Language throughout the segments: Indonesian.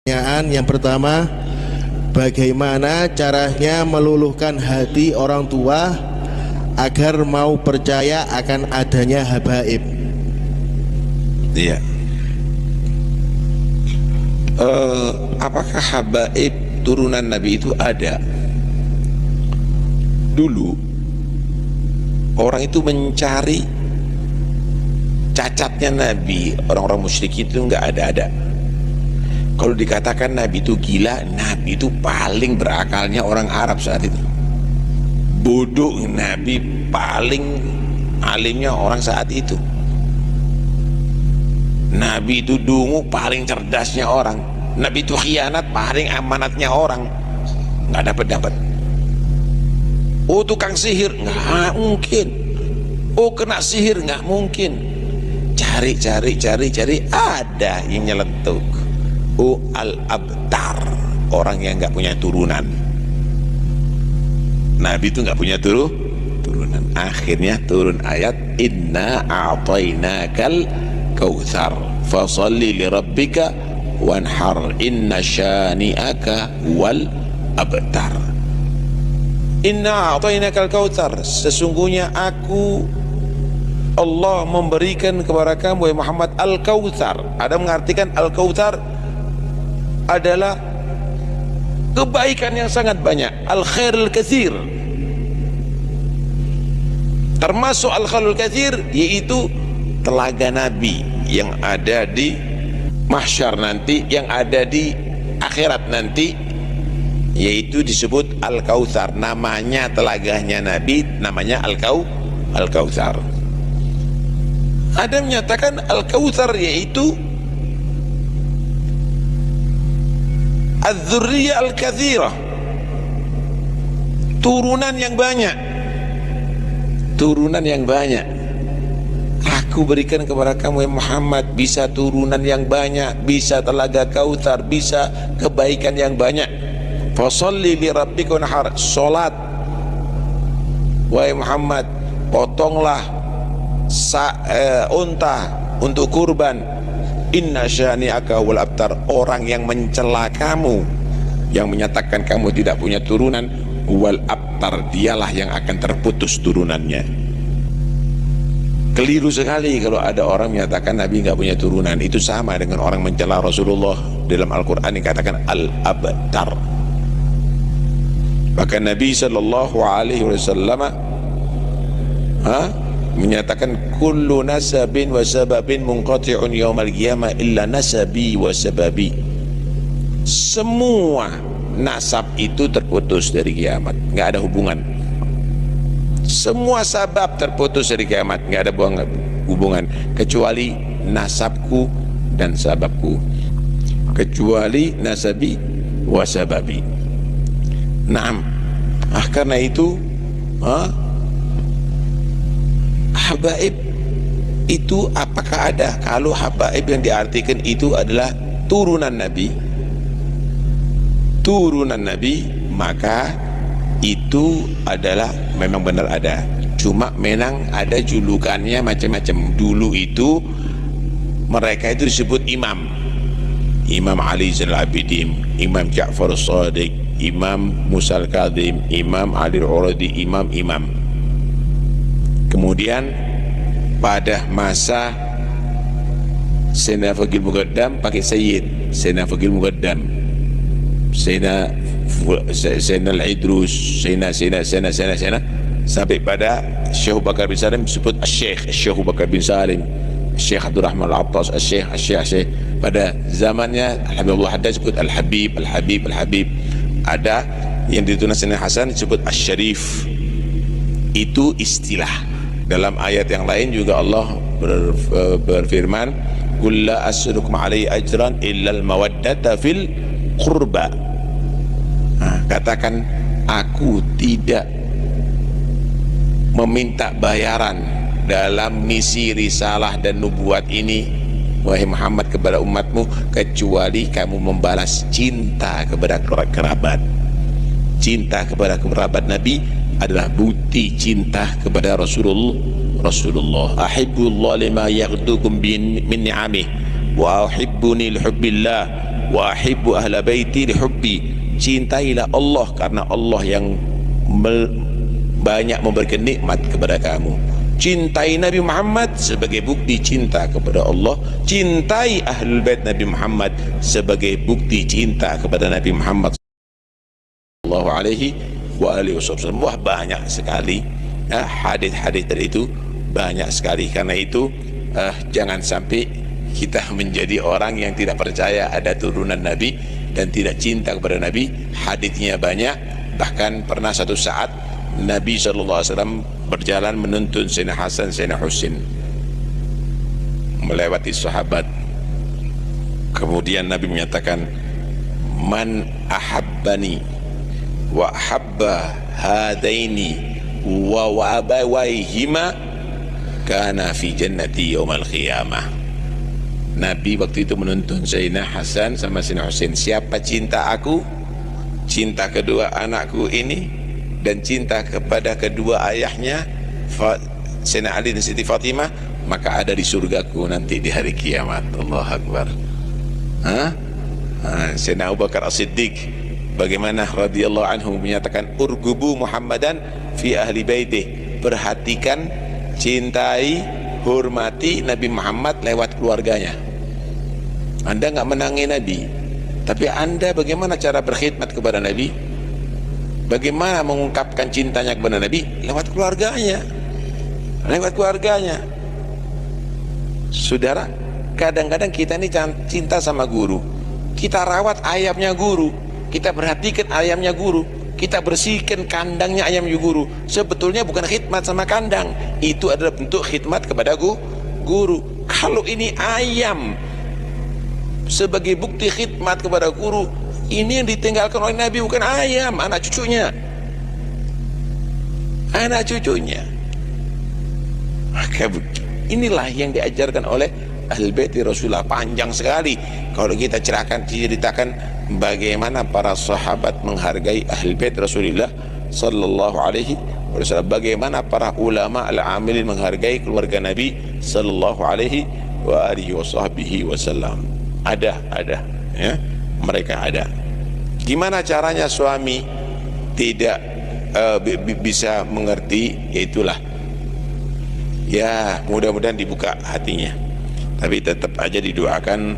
Pertanyaan yang pertama, bagaimana caranya meluluhkan hati orang tua agar mau percaya akan adanya habaib? Iya. Apakah habaib turunan Nabi itu ada? Dulu orang itu mencari cacatnya Nabi, orang-orang musyrik itu nggak ada. Kalau dikatakan Nabi itu gila, Nabi itu paling berakalnya orang Arab saat itu. Bodoh, Nabi paling alimnya orang saat itu. Nabi itu dungu, paling cerdasnya orang. Nabi itu khianat, paling amanatnya orang. Nggak dapat. Oh, tukang sihir, nggak mungkin. Oh, kena sihir, nggak mungkin. Cari, ada yang nyeletuk. Oh, al-abtar, orang yang nggak punya turunan. Nabi itu nggak punya turunan. Akhirnya turun ayat inna a'tainakal kautsar fasalli lirabbika wanhar inna syani'aka wal abtar. Inna a'tainakal kautsar, sesungguhnya aku Allah memberikan kepada kamu wahai Muhammad al-kautsar. Ada mengartikan al-kautsar adalah kebaikan yang sangat banyak, al-khairul katsir. Termasuk al-khairul katsir yaitu telaga Nabi yang ada di mahsyar nanti, yang ada di akhirat nanti, yaitu disebut al-kautsar. Namanya telaganya Nabi namanya al-kautsar. Ada menyatakan al-kautsar yaitu az-dzurriyyah al-katsirah, turunan yang banyak. Aku berikan kepada kamu Muhammad bisa turunan yang banyak, bisa telaga kautsar, bisa kebaikan yang banyak. Fasholli li rabbika wanhar, salat wahai Muhammad, potonglah unta untuk kurban. Inna syani'aka wal abtar, orang yang mencela kamu, yang menyatakan kamu tidak punya turunan, wal abtar, dialah yang akan terputus turunannya. Keliru sekali kalau ada orang menyatakan Nabi nggak punya turunan. Itu sama dengan orang mencela Rasulullah. Dalam Al-Quran dikatakan al-abtar. Bahkan Nabi sallallahu alaihi wasallam menyatakan kullu nasabin wa sababin munqati'un yaumal qiyamah illa nasabi wa sababi. Semua nasab itu terputus dari kiamat, nggak ada hubungan. Semua sabab terputus dari kiamat, nggak ada hubungan kecuali nasabku dan sababku, kecuali nasabi wa sababi. Naam. Karena itu habaib itu apakah ada? Kalau habaib yang diartikan itu adalah turunan Nabi, maka itu adalah memang benar ada. Cuma memang ada julukannya macam-macam. Dulu itu mereka itu disebut imam Ali Zainal Abidin, Imam Ja'far As-Shadiq, Imam Musa Al-Kadhim, Imam Ali Al-Uradi, imam. Kemudian pada masa Sayyidina Faqih Muqaddam pakai Sayyid, Sayyidina Faqih Muqaddam, Sayyidina Al-Idrus, Sayyidina sampai pada Syekh Bakar bin Salim disebut Syekh Bakar bin Salim, Syekh Abdul Rahman Al-Attas, Syekh. Pada zamannya Habibullah Haddad disebut Al-Habib. Ada yang ditulis Sayyidina Hasan disebut Asy-Syarif. Itu istilah. Dalam ayat yang lain juga Allah berfirman, "Qul la as'alukum 'alaihi ajran illa al-mawaddata fil qurba." Katakan aku tidak meminta bayaran dalam misi risalah dan nubuat ini wahai Muhammad kepada umatmu, kecuali kamu membalas cinta kepada kerabat. Cinta kepada kerabat Nabi adalah bukti cinta kepada Rasulullah. Ahibbullah lima yaghdukum min ni'amih wa ahibbuni lihubbillah wa ahibbu ahla baiti li hubbi, cintailah Allah karena Allah yang banyak memberikan nikmat kepada kamu. Cintai Nabi Muhammad sebagai bukti cinta kepada Allah, cintai ahlul bait Nabi Muhammad sebagai bukti cinta kepada Nabi Muhammad sallallahu alaihi wa alihi wasallam. Wah, banyak sekali hadis-hadis dari itu, banyak sekali. Karena itu jangan sampai kita menjadi orang yang tidak percaya ada turunan Nabi dan tidak cinta kepada Nabi. Hadisnya banyak, bahkan pernah satu saat Nabi SAW berjalan menuntun Sayyidina Hasan, Sayyidina Husin melewati sahabat. Kemudian Nabi menyatakan, man ahabbani wa ahabba hadaini wa abawaihima kana fi jannati yaumal qiyamah. Nabi waktu itu menuntun Sayyidina Hasan sama Sayyidina Husin, siapa cinta aku, cinta kedua anakku ini, dan cinta kepada kedua ayahnya Sayyidina Ali dan Siti Fatimah, maka ada di surgaku nanti di hari kiamat. Allahu Akbar. Sayyidina Abu Bakar As-Siddiq bagaimana radhiyallahu anhu menyatakan, urgubu Muhammadan fi ahli baitih, perhatikan, cintai, hormati Nabi Muhammad lewat keluarganya. Anda nggak menangi Nabi, tapi Anda bagaimana cara berkhidmat kepada Nabi? Bagaimana mengungkapkan cintanya kepada Nabi? Lewat keluarganya. Lewat keluarganya. Saudara, kadang-kadang kita ini cinta sama guru, kita rawat ayamnya guru, kita perhatikan ayamnya guru, kita bersihkan kandangnya ayamnya guru. Sebetulnya bukan khidmat sama kandang, itu adalah bentuk khidmat kepada guru. Kalau ini ayam sebagai bukti khidmat kepada guru, ini yang ditinggalkan oleh Nabi bukan ayam, anak cucunya. Anak cucunya. Maka inilah yang diajarkan oleh Ahlul Bait Rasulullah. Panjang sekali kalau kita ceritakan bagaimana para sahabat menghargai Ahlul Bait Rasulullah sallallahu alaihi wasallam, bagaimana para ulama al-amilin menghargai keluarga Nabi sallallahu alaihi wa alihi wasallam. Ada ya, mereka ada. Gimana caranya suami tidak bisa mengerti? Yaitulah, ya mudah-mudahan dibuka hatinya, tapi tetap aja didoakan,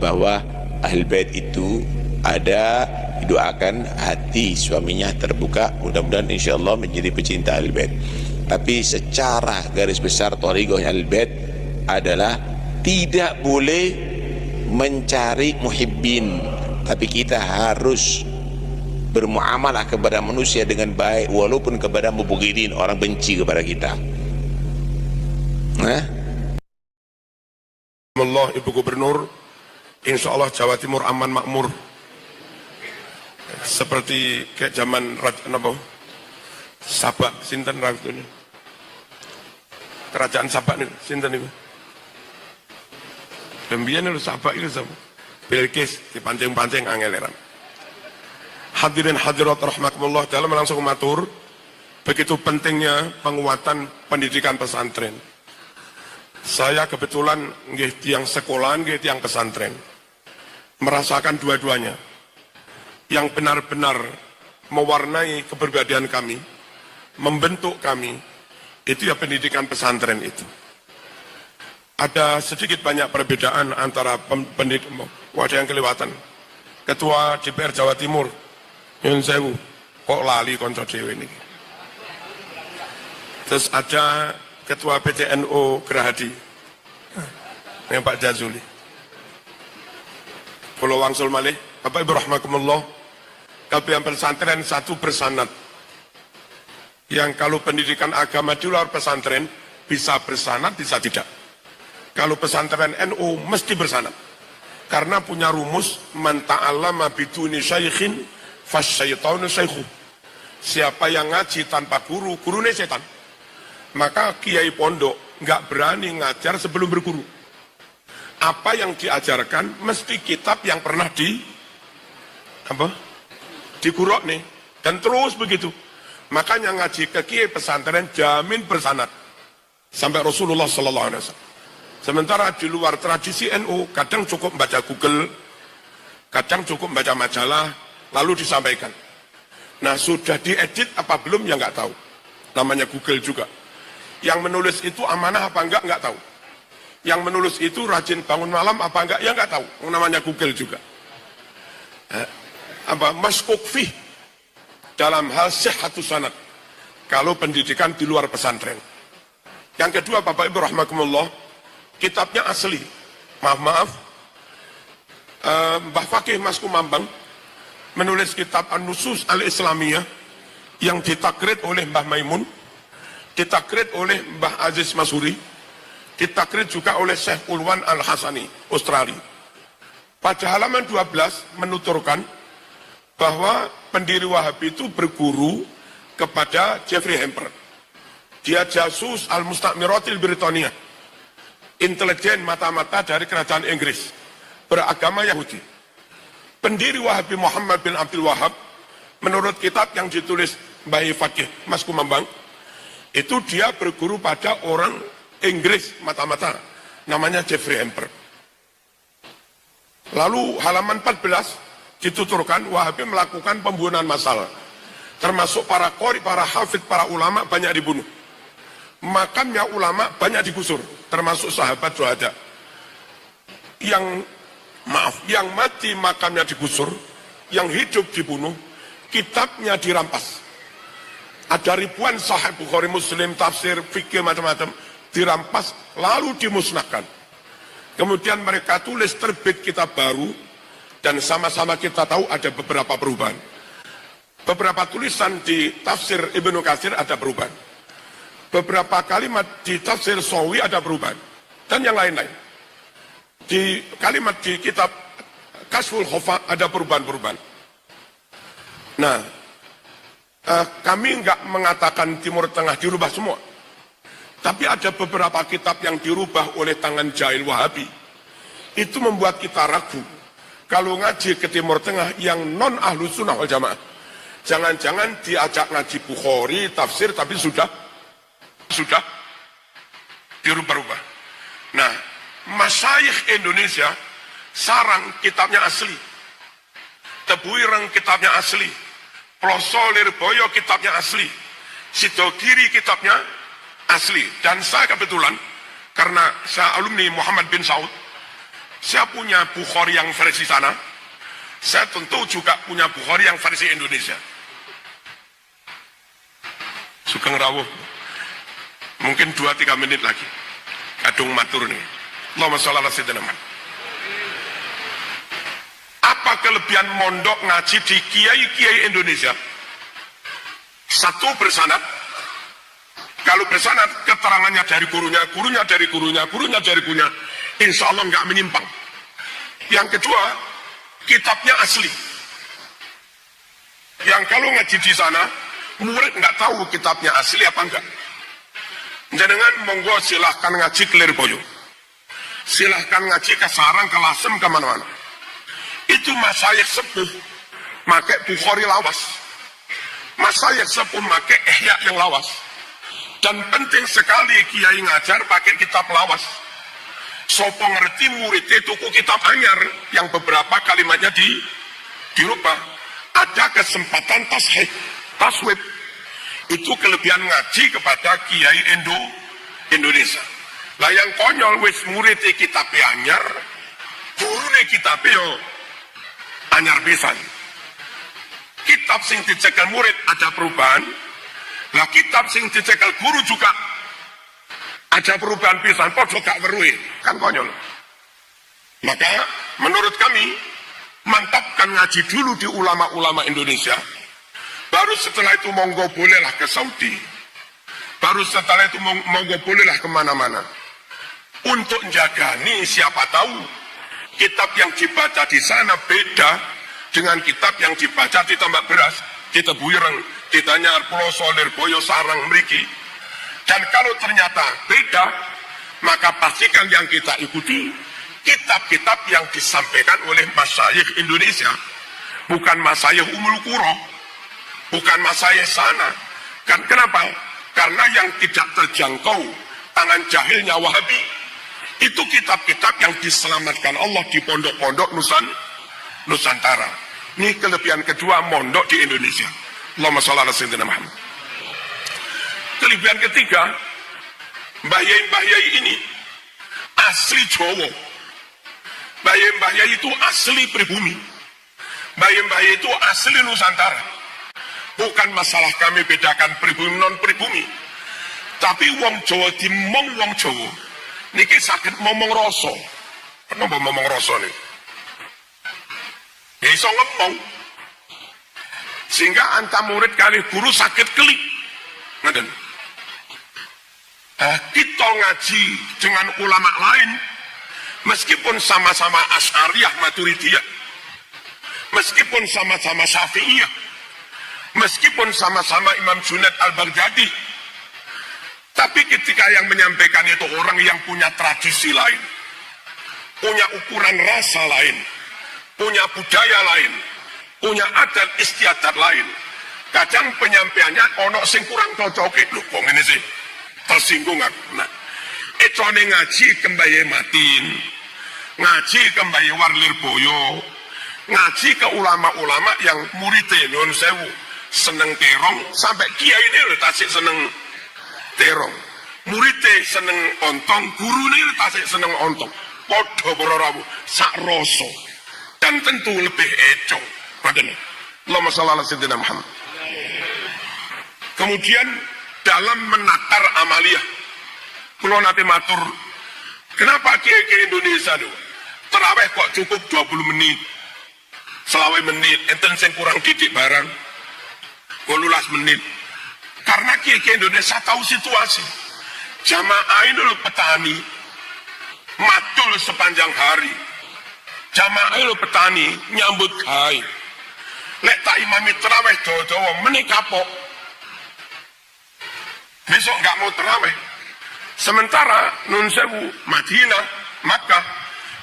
bahwa Ahlul Bait itu ada, didoakan hati suaminya terbuka, mudah-mudahan insyaallah menjadi pecinta Ahlul Bait. Tapi secara garis besar thariqah Ahlul Bait adalah tidak boleh mencari muhibbin, tapi kita harus bermuamalah kepada manusia dengan baik, walaupun kepada mubghidin, orang benci kepada kita. Allah, Ibu Gubernur, insya Allah Jawa Timur aman makmur, seperti kayak zaman Sabak, sinten ratu ini, kerajaan Sabak ini, sinten itu. Demikian itu Sabak itu sama Bilqis dipancing-pancing angeleran. Hadirin hadirat rahmatullah, dalam langsung matur begitu pentingnya penguatan pendidikan pesantren. Saya kebetulan nggih tiang sekolahan, nggih tiang pesantren, merasakan dua-duanya. Yang benar-benar mewarnai kepribadian kami, membentuk kami, itu ya pendidikan pesantren itu. Ada sedikit banyak perbedaan antara pendidik, wadah yang kelewatan. Ketua DPR Jawa Timur, Yun Sewu, kok lali konco dewe ini. Terus ada Ketua PCNO Gerahadi, yang Pak Jazuli. Pulau Wangsul Malih, Bapak Ibu rahmatullah, kalian pesantren satu bersanad. Yang kalau pendidikan agama di luar pesantren bisa bersanad, bisa tidak. Kalau pesantren NU mesti bersanad, karena punya rumus man ta'allama biduni syaikhin fasyaitanu syaikhu. Siapa yang ngaji tanpa guru, gurunya setan. Maka kiai pondok nggak berani ngajar sebelum berguru. Apa yang diajarkan mesti kitab yang pernah diguruk nih, dan terus begitu. Makanya ngaji ke kiai pesantren jamin bersanad sampai Rasulullah Sallallahu Alaihi Wasallam. Sementara di luar tradisi NU, kadang cukup baca Google, kadang cukup baca majalah, lalu disampaikan. Nah, sudah diedit apa belum ya nggak tahu. Namanya Google juga. Yang menulis itu amanah apa nggak tahu. Yang menulis itu rajin bangun malam apa enggak, ya nggak tahu. Namanya Google juga. Maskuk fih dalam hal sihhatus sanad. Kalau pendidikan di luar pesantren. Yang kedua, Bapak Ibu rahimakumullah, kitabnya asli. Maaf, Mbah Fakih Mas Kumambang menulis kitab An-Nusus Al-Islamiyah yang ditakrid oleh Mbah Maimun, ditakrid oleh Mbah Aziz Masuri, ditakrid juga oleh Syekh Ulwan Al-Hasani, Australia. Pada halaman 12 menuturkan bahwa pendiri Wahabi itu berguru kepada Jeffrey Hamper. Dia jasus Al-Mustakmiratil Britania, intelijen mata-mata dari kerajaan Inggris, beragama Yahudi. Pendiri Wahabi Muhammad bin Abdul Wahab, menurut kitab yang ditulis Mbah Fakih Mas Kumambang, itu dia berguru pada orang Inggris mata-mata, namanya Jeffrey Hamper. Lalu halaman 14 dituturkan Wahabi melakukan pembunuhan massal, termasuk para qori, para hafid, para ulama banyak dibunuh. Makamnya ulama banyak digusur, termasuk sahabat syuhada. Yang mati makamnya digusur, yang hidup dibunuh, kitabnya dirampas. Ada ribuan sahih Bukhari, Muslim, tafsir, fikih, macam-macam, dirampas, lalu dimusnahkan. Kemudian mereka tulis terbit kitab baru, dan sama-sama kita tahu ada beberapa perubahan. Beberapa tulisan di tafsir Ibnu Katsir ada perubahan. Beberapa kalimat di tafsir Sawi ada perubahan. Dan yang lain-lain. Di kalimat di kitab Kasful Khofa ada perubahan-perubahan. Nah, kami enggak mengatakan Timur Tengah dirubah semua. Tapi ada beberapa kitab yang dirubah oleh tangan jahil Wahabi. Itu membuat kita ragu. Kalau ngaji ke Timur Tengah yang non Ahlus Sunnah wal Jamaah, jangan-jangan diajak ngaji Bukhari, tafsir, tapi sudah dirubah-rubah. Nah, masyayikh Indonesia sarang kitabnya asli, Tebuireng kitabnya asli, Ploso Lirboyo kitabnya asli, Sidogiri kitabnya asli. Dan saya kebetulan, karena saya alumni Muhammad bin Saud, saya punya Bukhari yang versi sana, saya tentu juga punya Bukhari yang versi Indonesia. Sugeng rawuh, mungkin 2-3 menit lagi kadung matur nih. Allahumma sholli ala sayyidina Muhammad. Apa kelebihan mondok ngaji di kiai-kiai Indonesia? Satu, bersanad. Kalau bersanad, keterangannya dari gurunya, gurunya dari gurunya, gurunya dari gurunya, insya Allah nggak menyimpang. Yang kedua, kitabnya asli. Yang kalau ngaji di sana, murid nggak tahu kitabnya asli apa enggak. Jenengan monggo silahkan ngaji ke Lirboyo, silahkan ngaji ke Sarang, ke Lasem, ke mana-mana. Itu masyayikh sepuh pakai Bukhari lawas, masyayikh sepuh pakai Ihya yang lawas. Dan penting sekali kiai ngajar pakai kitab lawas. Sopo ngerti murid tuku kitab anyar yang beberapa kalimatnya dirubah. Ada kesempatan taswib. Itu kelebihan ngaji kepada kiai Indonesia. Lah yang konyol wis murid kitab anyar, gurune kitab yo anyar pisan. Kitab sing dicekel murid ada perubahan. Lah kitab sing dicekel guru juga ada perubahan pisan, podo gak weruhe, kan konyol. Maka menurut kami mantapkan ngaji dulu di ulama-ulama Indonesia. Baru setelah itu monggo bolehlah ke Saudi. Baru setelah itu monggo bolehlah kemana-mana. Untuk menjaga nih, siapa tahu kitab yang dibaca di sana beda dengan kitab yang dibaca di Tambak Beras, di Tebuireng, di Tanyar, Ploso, Lirboyo, Sarang, Mriki. Dan kalau ternyata beda, maka pastikan yang kita ikuti kitab-kitab yang disampaikan oleh masyayikh Indonesia, bukan masyayikh Umul Qura, bukan masyayikh sana. Kan kenapa? Karena yang tidak terjangkau tangan jahilnya Wahabi Itu kitab-kitab yang diselamatkan Allah di pondok-pondok Nusantara. Ini kelebihan kedua mondok di Indonesia. Allahumma shalli ala sayyidina Muhammad. Kelebihan ketiga, Mbah Yai ini asli Jawa. Mbah Yai itu asli pribumi. Mbah Yai itu asli Nusantara. Bukan masalah kami bedakan pribumi non pribumi. Tapi wong Jawa dimong wong Jawa. Niki sakit ngomong rasa. Kenapa ngomong rasa nih? Ya iso ngomong. Sehingga antar murid kali guru sakit kelik. Ngaten. Kita ngaji dengan ulama lain, meskipun sama-sama Asy'ariyah Maturidiyah, meskipun sama-sama Syafi'iyah, meskipun sama-sama Imam Junaid Al-Baghdadi, tapi ketika yang menyampaikan itu orang yang punya tradisi lain, punya ukuran rasa lain, punya budaya lain, punya adat istiadat lain, kadang penyampaiannya ono sing kurang cocok. Lho kok ngene sih? Tersinggung aku. Nah, econe ngaji kembaye Matin, ngaji kembaye Warlir Boyo, ngaji ke ulama-ulama yang muridnya nyuwun sewu seneng terong, sampai kiai ini lho tasik seneng terong, muridnya seneng ontong, guru ini tasik seneng ontong, podo bororabu sak roso, dan tentu lebih eco. Allahumma shalli ala sayyidina Muhammad. Kemudian dalam menakar amaliyah, kalau nanti matur, kenapa kiai Indonesia itu terawih kok cukup 20 menit, selawai menit, enten sing kurang didik barang 18 menit. Karena kiai Indonesia tahu situasi. Jamaah ini loh petani, matul sepanjang hari. Jamaah ini loh petani, nyambut gawe. Lek tak imami terawih dawa-dawa menit kapok. Besok nggak mau terawih. Sementara Nun Sewu, Madinah, Makkah,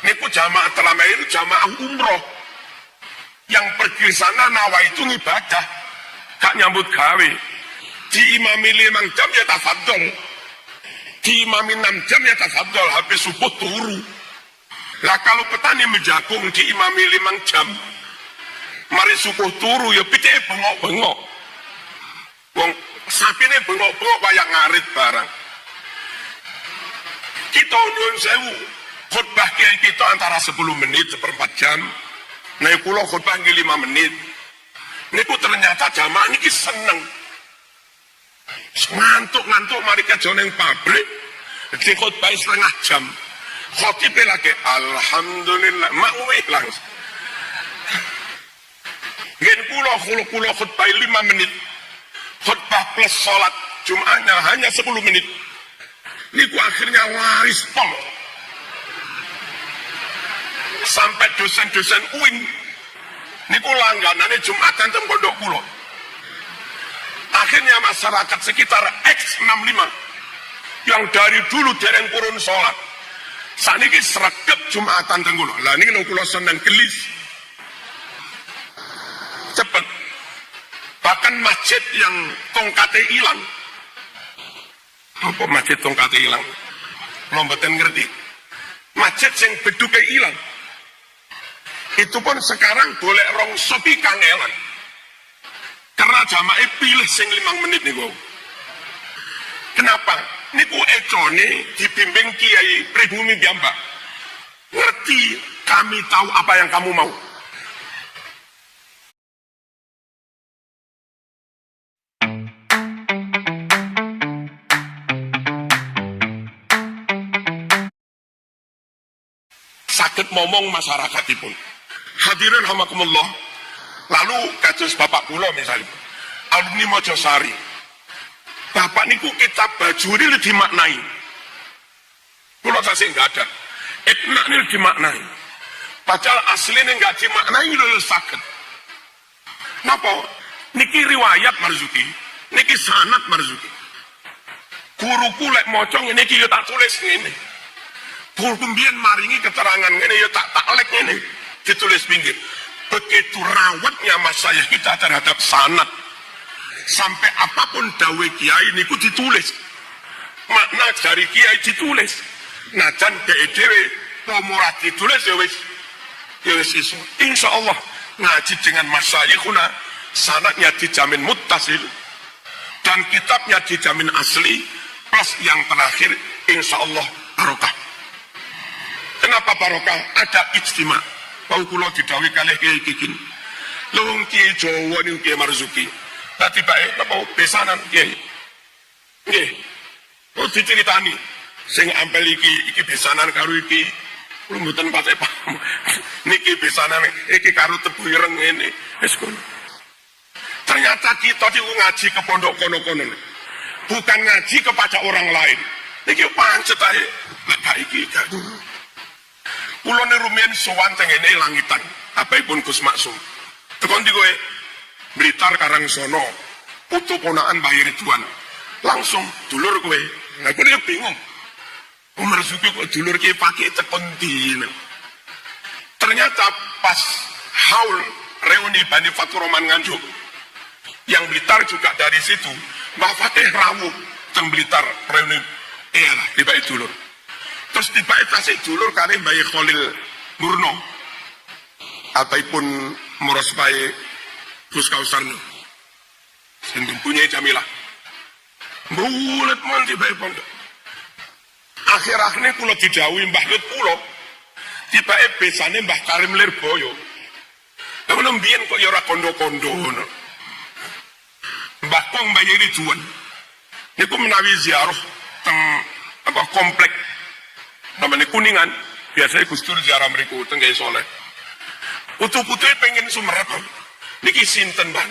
niku jamaah terawih itu jamaah umroh. Yang pergi sana nawa itu ibadah, gak nyambut gawe. Diimami 5 jam ya tafadhol, diimami 6 jam ya tafadhol, habis subuh turu. Lah kalau petani menjagung diimami 5 jam, mari subuh turu ya pite bengok-bengok. Wong sapine bengok-bengok kayak ngarit barang. Kita Nun Sewu, khutbah kiai kita antara 10 menit, 1/4 jam. Nah, kula khutbah 5 menit. Niku ternyata jamaah niki seneng. Ngantuk-ngantuk mari kerja ning pabrik, di khutbah 1/2 jam. Khotibnya lagi alhamdulillah, makwih langsung. Ngen kula khutbah 5 menit. Khutbah plus sholat Jumatnya hanya 10 menit. Niku akhirnya waris pol. Sampai dosen-dosen UIN niku langganane Jumatan teng pondok kula. Akhirnya masyarakat sekitar X65 yang dari dulu dereng purun sholat, saniki sregep Jumatan teng kula. Lah niki lho kula seneng gelis. Cepet. Bahkan masjid yang tongkatnya hilang. Apa masjid tongkatnya hilang? Belum betul ngerti. Masjid yang beduknya hilang. Itu pun sekarang boleh rong sopi kangelan. Karena jamaah pilih sing 5 menit nih gua. Kenapa? Niku econe dibimbing kiai pribumi piyambak. Ngerti, kami tahu apa yang kamu mau. Sakit ngomong masyarakatipun. Hadirin hamakumullah. Lalu kados bapak kula misalnya, alumni Mojosari. Bapak niku kitab baju ini dimaknai. Kula tasih enggak ada. Itna ini dimaknai. Padahal aslinya enggak dimaknai lho sakit. Napa? Niki riwayat Marzuki, niki sanad Marzuki. Guruku lek maca ngene iki ya tak tulis ngene. Guruku mbiyen maringi keterangan ngene ya tak lek ngene, ditulis pinggir. Begitu rawatnya mas saya kita terhadap sanad, sampai apapun dawe kiai niku ditulis, makna dari kiai ditulis. najan dhek dhewe pomora ditulis ya wis iso. Insyaallah ngaji dengan masyayikhuna sanadnya dijamin muttasil dan kitabnya dijamin asli plus yang terakhir insyaallah barokah. Kenapa barokah? Ada ijtima. Wau kula didhawuhi kalih Kiai Kikin. Lung Kiai Jawa niku Kiai Marzuki. Dadi bae napa besanan Kiai. Nggih. Kok diceritani sing ampel iki besanan karo iki. Kula mboten pate paham. Niki besanan iki karo tebu ireng ngene. Wis ngono. Ternyata kita diku ngaji ke pondok kono-kono. Bukan ngaji kepada orang lain. Niki pancet ae. Lah iki gak. Kula ne rumiyin sowan teng ngene langitan. Apaipun Gus Maksum. Tekon di kowe Blitar Karangsono. Putu ponaan Mbah Ridwan. Langsung dulur kowe. Lah kowe bingung. Umar Zuki kok dulur ki pakai tekon di. Ternyata pas haul reuni Bani Faturoman Nganjuk. Yang Blitar juga dari situ. Mbah Fatih rawuh teng Blitar reuni. Iyalah, tiba dulur. Terus tiba tasik dulur kali Mbah Khalil Murno. Ataupun Moros Bae Gus Kausarno. Sing punya Jamilah. Bulet mon tiba pondok. Akhir-akhirnya kula didhawuhi Mbah Lut kula. Tiba besane Mbah Karim Lirboyo. Lah mbiyen kok ya ora kondo-kondo ngono. Mbah Kong Mbah Ridwan. Niku menawi ziarah teng apa komplek namanya Kuningan. Biasanya Gus Dur ziarah mriku teng Kiai Saleh. Putu-putu pengen sumerep. Niki sinten Bang?